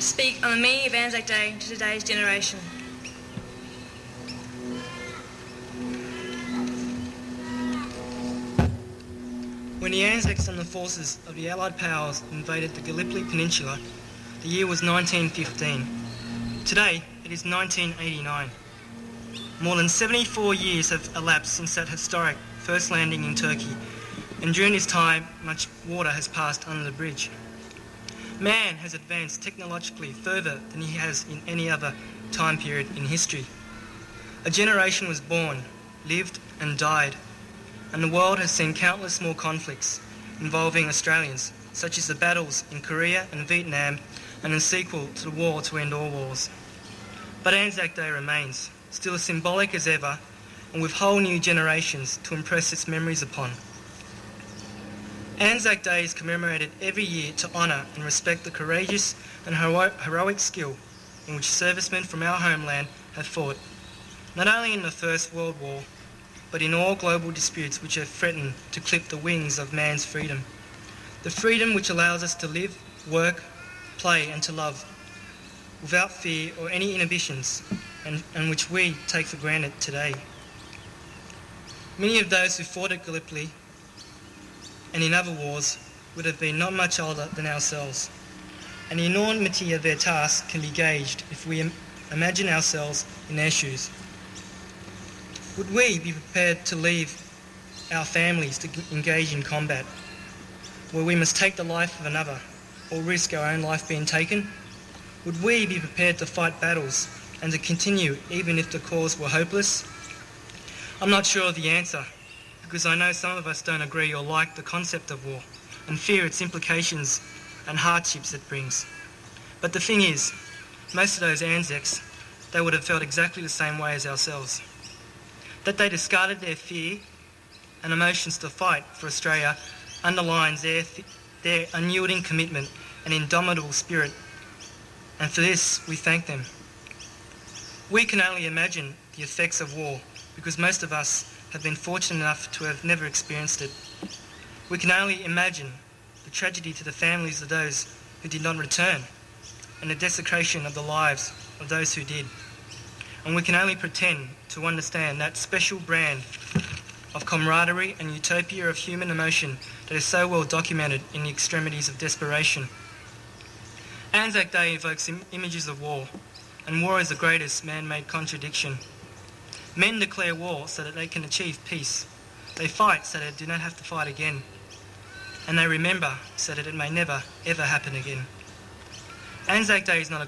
to speak on the meaning of Anzac Day to today's generation. When the Anzacs and the forces of the Allied powers invaded the Gallipoli Peninsula, the year was 1915. Today, it is 1989. More than 74 years have elapsed since that historic first landing in Turkey, and during this time, much water has passed under the bridge. Man has advanced technologically further than he has in any other time period in history. A generation was born, lived and died, and the world has seen countless more conflicts involving Australians, such as the battles in Korea and Vietnam and the sequel to the war to end all wars. But Anzac Day remains, still as symbolic as ever, and with whole new generations to impress its memories upon. Anzac Day is commemorated every year to honour and respect the courageous and heroic skill in which servicemen from our homeland have fought, not only in the First World War, but in all global disputes which have threatened to clip the wings of man's freedom. The freedom which allows us to live, work, play and to love without fear or any inhibitions, and which we take for granted today. Many of those who fought at Gallipoli and in other wars would have been not much older than ourselves, and the enormity of their task can be gauged if we imagine ourselves in their shoes. Would we be prepared to leave our families to engage in combat, where we must take the life of another or risk our own life being taken? Would we be prepared to fight battles and to continue even if the cause were hopeless? I'm not sure of the answer, because I know some of us don't agree or like the concept of war and fear its implications and hardships it brings. But the thing is, most of those Anzacs, they would have felt exactly the same way as ourselves. That they discarded their fear and emotions to fight for Australia underlines their unyielding commitment and indomitable spirit, and for this we thank them. We can only imagine the effects of war because most of us have been fortunate enough to have never experienced it. We can only imagine the tragedy to the families of those who did not return and the desecration of the lives of those who did. And we can only pretend to understand that special brand of camaraderie and utopia of human emotion that is so well documented in the extremities of desperation. Anzac Day evokes images of war, and war is the greatest man-made contradiction. Men declare war so that they can achieve peace. They fight so that they do not have to fight again. And they remember so that it may never, ever happen again. Anzac Day is not a